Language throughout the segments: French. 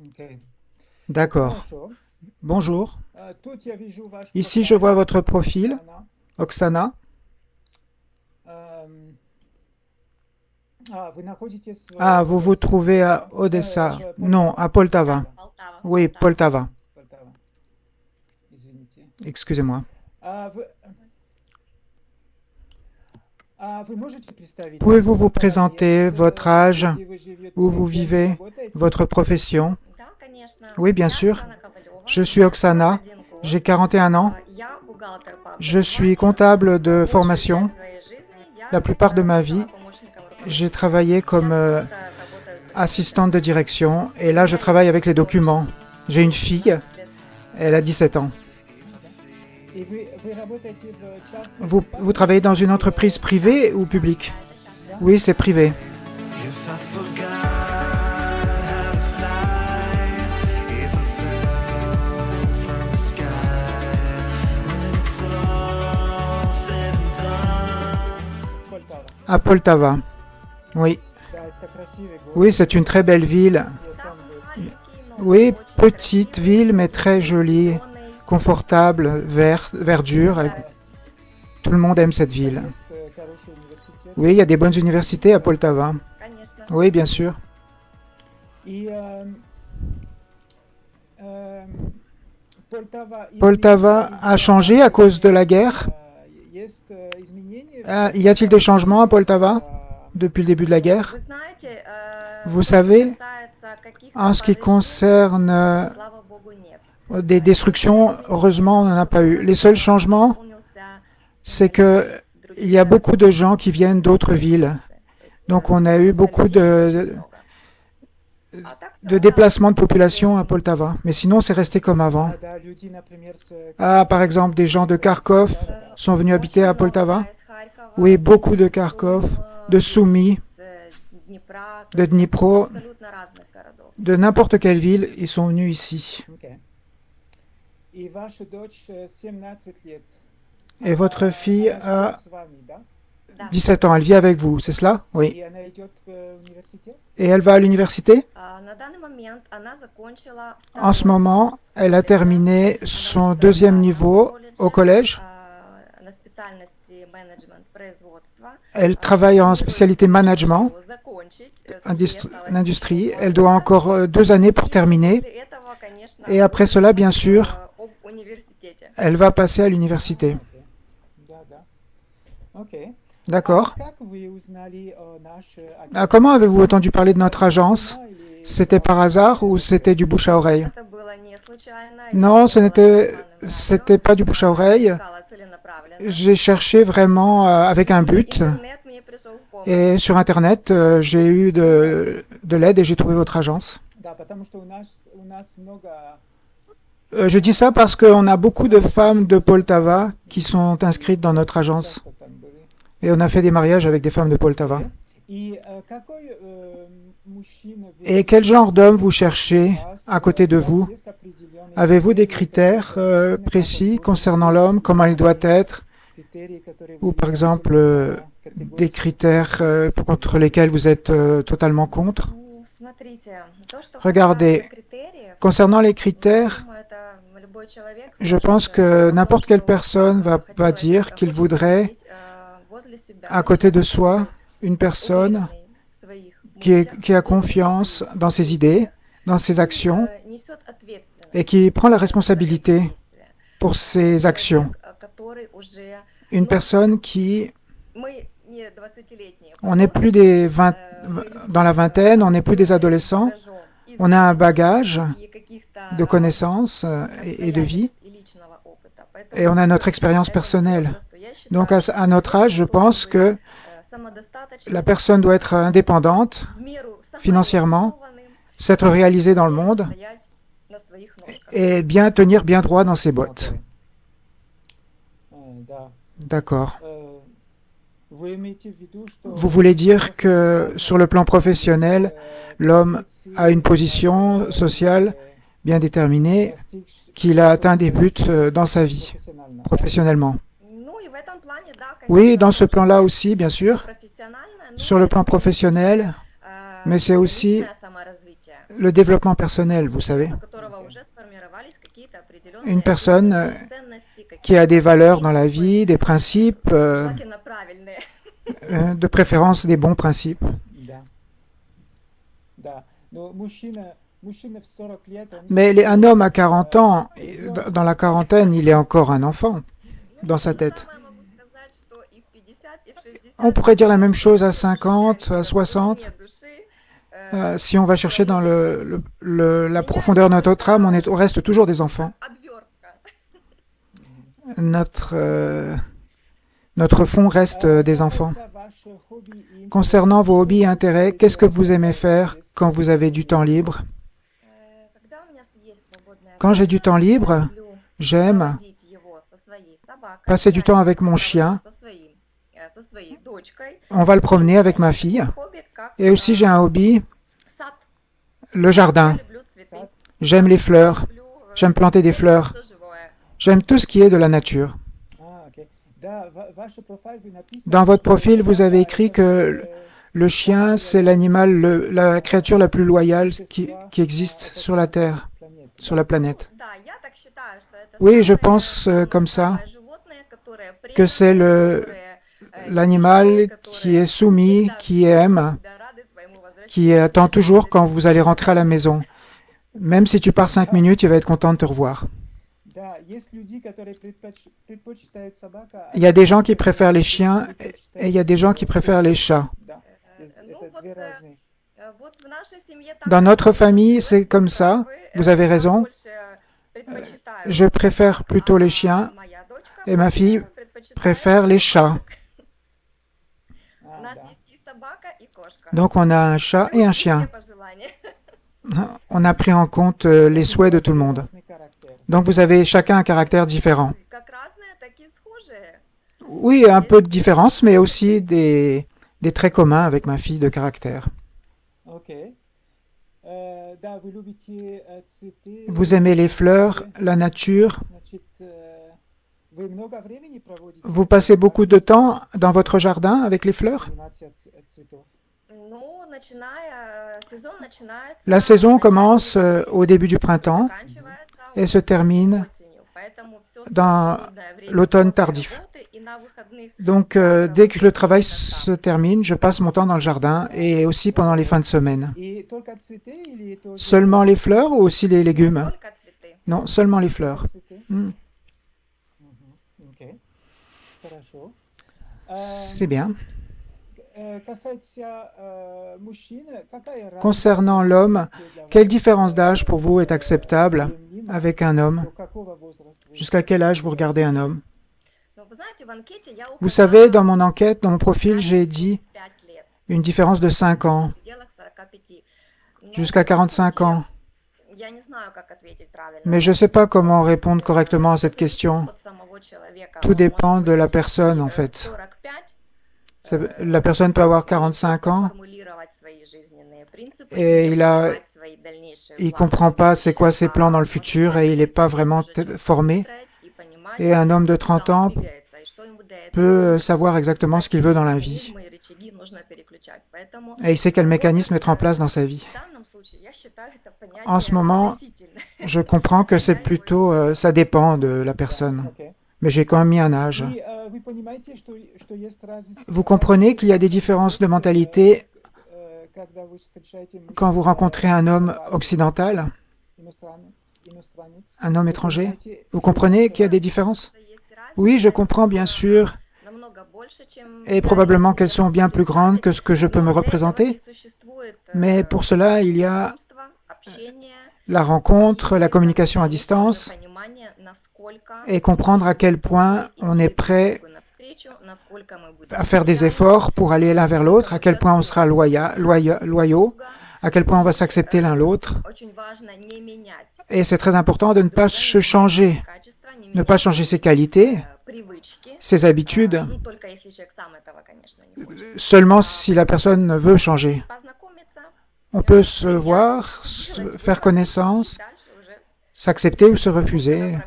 Ok. D'accord. Хорошо. Bonjour. Тут я вижу ваш Ici, je профайл, vois votre profil, Оксана. Oksana. Эм, Вы находитесь Ah, в vous vous trouvez Одессе, à да? Odessa. В Non, Полтава? à Poltava. Oui, Poltava. Полтава, извините. Excusez-moi. А вы, Вы можете представиться, Pouvez-vous vous сколько вам лет, présenter votre âge, где вы où vous живете, кем вы vivez, работаете? votre profession? Oui, bien sûr. Je suis Oksana, j'ai 41 ans. Je suis comptable de formation. La plupart de ma vie, j'ai travaillé comme assistante de direction et là, je travaille avec les documents. J'ai une fille, elle a 17 ans. И вы работаете в частной Vous компании travaillez dans une или entreprise privée ou publique? да? Oui, c'est privé. If I forgot how to fly, if I fell from the sky, when it's all said and done. Полтава. À Poltava. Oui. Да, это красивый город. Oui, c'est une très belle ville. Я там был. Oui, petite ville, mais très jolie, confortable, verdure. Tout le monde aime cette ville. Есть хороший университет. Oui, il y a des bonnes universités à Poltava. Oui, bien sûr. И Poltava a changé à cause de la guerre. Есть изменения Y a-t-il des changements à Poltava depuis le début de la guerre? Vous savez, en ce qui concerne des destructions, heureusement, on n'en a pas eu. Les seuls changements, c'est que il y a beaucoup de gens qui viennent d'autres villes. Donc, on a eu beaucoup de déplacements de population à Poltava. Mais sinon, c'est resté comme avant. Да, люди, например, Ah, par exemple, des gens de Kharkov sont venus habiter à Poltava. Oui, beaucoup de Kharkov, de Soumy, de Dnipro, de n'importe quelle ville, ils sont venus ici. Ok. И ваша дочь 17 лет. Et votre fille Она a живет с вами, да? 17 ans, elle vit avec vous, c'est cela? Oui. И она идет в университет? Et elle va à l'université? En ce moment, elle a terminé son deuxième niveau au collège. Elle travaille en spécialité management, industrie. Elle doit encore 2 années pour terminer. Et après cela, bien sûr, elle va passer à l'université. Да, да. Окей. D'accord. Как вы узнали о нашей Ah, comment avez-vous entendu parler de notre agence? C'était par hasard ou c'était du bouche à oreille? Non, c'était pas du bouche à oreille. J'ai cherché vraiment avec un but. Et sur Internet, j'ai eu de l'aide et j'ai trouvé votre agence. Да, потому что у нас много Je dis ça parce qu'on a beaucoup de femmes de Poltava qui sont inscrites dans notre agence. часто там были. Et on a fait des mariages avec des femmes de Poltava. И какой мужчина вы Et quel genre d'homme vous cherchez вас, à côté de у вас vous? есть определенные Avez-vous des critères précis concernant l'homme, comment il doit être, критерии, которые ou par влияют exemple на категорию? des critères contre lesquels vous êtes totalement contre? Regardez, concernant les critères, je pense que n'importe quelle personne va dire qu'il voudrait à côté de soi une personne qui a confiance dans ses idées, dans ses actions et qui prend la responsabilité pour ses actions. Une personne qui, on n'est plus dans la vingtaine, on n'est plus des adolescents, on a un bagage de connaissances et de vie et on a notre expérience personnelle. Donc à notre âge, je pense que la personne doit être indépendante financièrement, s'être réalisée dans le monde et bien tenir bien droit dans ses bottes. Да. D'accord. Вы имеете в виду, что Vous voulez dire que sur le plan professionnel, l'homme a une position sociale bien déterminée, qu'il a atteint des buts dans sa vie, профессионально? professionnellement. Oui, dans ce plan-là aussi, bien sûr, sur le plan professionnel, mais c'est aussi le développement personnel, vous savez. Une personne qui a des valeurs dans la vie, des principes, de préférence des bons principes. Mais un homme à 40 ans, dans la quarantaine, il est encore un enfant dans sa tête. On pourrait dire la même chose à 50, à 60. Si on va chercher dans la profondeur de notre âme, on reste toujours des enfants. Notre fond reste des enfants. Concernant vos hobbies et intérêts, qu'est-ce que vous aimez faire quand vous avez du temps libre? Quand j'ai du temps libre, j'aime passer du temps avec mon chien. On va le promener avec ma fille. Et aussi, j'ai un hobby, le jardin. J'aime les fleurs. J'aime planter des fleurs. J'aime tout ce qui est de la nature. Dans votre profil, vous avez écrit que le chien, c'est l'animal, la créature la plus loyale qui existe sur la Terre, sur la planète. Oui, je pense comme ça, que c'est l'animal qui est soumis, qui aime, qui attend toujours quand vous allez rentrer à la maison. Même si tu pars 5 minutes, il va être content de te revoir. Il y a des gens qui préfèrent les chiens et il y a des gens qui préfèrent les chats. Dans notre famille, c'est comme ça. Vous avez raison. Je préfère plutôt les chiens et ma fille préfère les chats. Donc on a un chat et un chien. On a pris en compte les souhaits de tout le monde. Donc vous avez chacun un caractère différent. Oui, un peu de différence, mais aussi des traits communs avec ma fille de caractère. Vous aimez les fleurs, la nature. Vous passez beaucoup de temps dans votre jardin avec les fleurs? La saison commence au début du printemps et se termine dans l'automne tardif. Donc, dès que le travail se termine, je passe mon temps dans le jardin et aussi pendant les fins de semaine. Seulement les fleurs ou aussi les légumes? Non, seulement les fleurs. C'est bien. Concernant l'homme, quelle différence d'âge pour vous est acceptable avec un homme? Jusqu'à quel âge vous regardez un homme? Vous savez, dans mon enquête, dans mon profil, j'ai dit une différence de 5 ans, jusqu'à 45 ans. Mais je ne sais pas comment répondre correctement à cette question. Tout dépend de la personne, en fait. La personne peut avoir 45 ans et il ne comprend pas c'est quoi ses plans dans le futur et il n'est pas vraiment formé. Et un homme de 30 ans peut savoir exactement ce qu'il veut dans la vie. Et il sait quel mécanisme mettre en place dans sa vie. En ce moment, je comprends que c'est plutôt, ça dépend de la personne. Mais j'ai quand même mis un âge. Vous comprenez qu'il y a des différences de mentalité quand vous rencontrez un homme occidental, un homme étranger? Vous comprenez qu'il y a des différences? Oui, je comprends bien sûr, et probablement qu'elles sont bien plus grandes que ce que je peux me représenter. Mais pour cela, il y a la rencontre, la communication à distance, et comprendre à quel point on est prêt à faire des efforts pour aller l'un vers l'autre, à quel point on sera loyaux, à quel point on va s'accepter l'un l'autre. Et c'est très important de ne pas se changer, ne pas changer ses qualités, ses habitudes, seulement si la personne veut changer. On peut se voir, faire connaissance, s'accepter ou se refuser,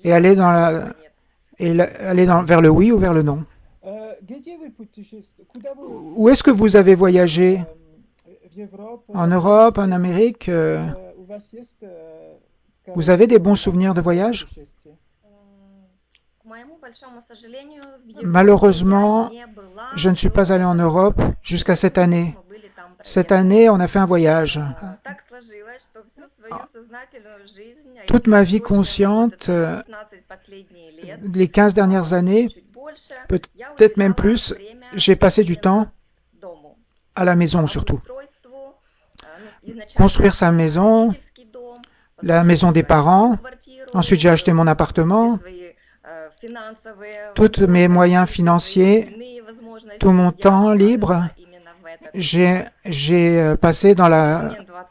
et aller vers le oui ou vers le non. Où est-ce que vous avez voyagé En Europe, en Amérique, vous avez des bons souvenirs de voyage? Malheureusement, je ne suis pas allé en Europe jusqu'à cette année. Cette année, on a fait un voyage. Toute ma vie consciente, les 15 dernières années, peut-être même plus, j'ai passé du temps à la maison surtout. Construire sa maison, la maison des parents. Ensuite, j'ai acheté mon appartement. Tous mes moyens financiers, tout mon temps libre, j'ai passé dans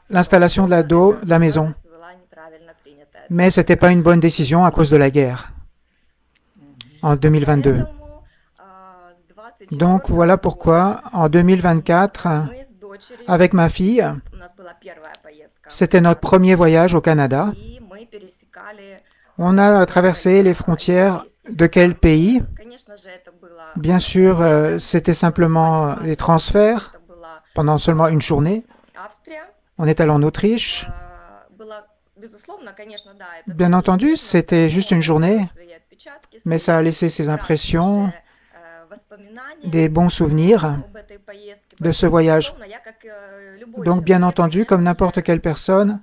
l'installation de la maison. Mais ce n'était pas une bonne décision à cause de la guerre en 2022. Donc voilà pourquoi en 2024, avec ma fille, c'était notre premier voyage au Canada. On a traversé les frontières de quel pays? Bien sûr, c'était simplement des transferts pendant seulement une journée. On est allé en Autriche. Bien entendu, c'était juste une journée, mais ça a laissé ses impressions, des bons souvenirs de ce voyage. Donc, bien entendu, comme n'importe quelle personne,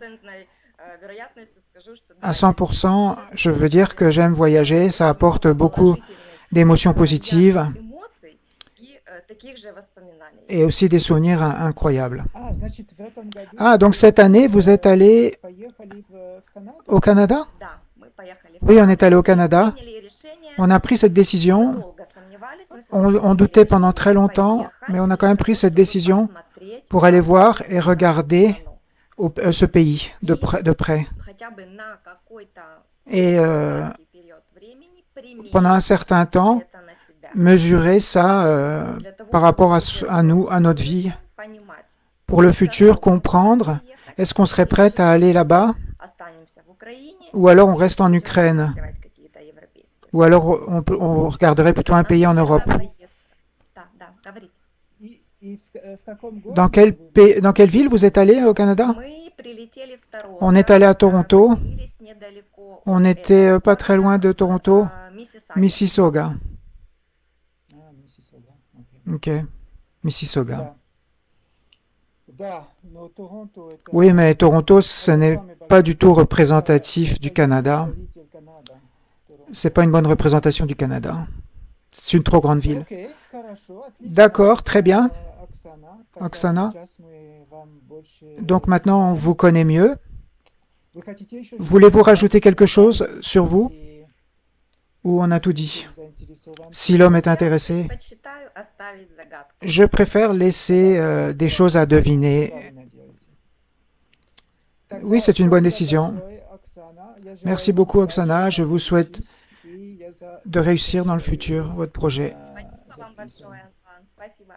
à 100%, je veux dire que j'aime voyager, ça apporte beaucoup d'émotions positives et aussi des souvenirs incroyables. Ah, donc cette année, vous êtes allé au Canada? Oui, on est allé au Canada. On a pris cette décision. On doutait pendant très longtemps, mais on a quand même pris cette décision pour aller voir et regarder ce pays de près. Et pendant un certain temps, mesurer ça par rapport à nous, à notre vie. Pour le futur, comprendre, est-ce qu'on serait prêt à aller là-bas? Ou alors on reste en Ukraine? Ou alors on regarderait plutôt un pays en Europe? Dans quelle ville vous êtes allé au Canada? On est allé à Toronto. On n'était pas très loin de Toronto. Mississauga. Ok. Mississauga. Oui, mais Toronto, ce n'est pas du tout représentatif du Canada. Ce n'est pas une bonne représentation du Canada. C'est une trop grande ville. D'accord, très bien. Oksana. Donc maintenant, on vous connaît mieux. Voulez-vous rajouter quelque chose sur vous? Ou on a tout dit? Si l'homme est intéressé, je préfère laisser des choses à deviner. Oui, c'est une bonne décision. Merci beaucoup, Oksana. Je vous souhaite de réussir dans le futur votre projet. Спасибо вам большое, Антон. Спасибо.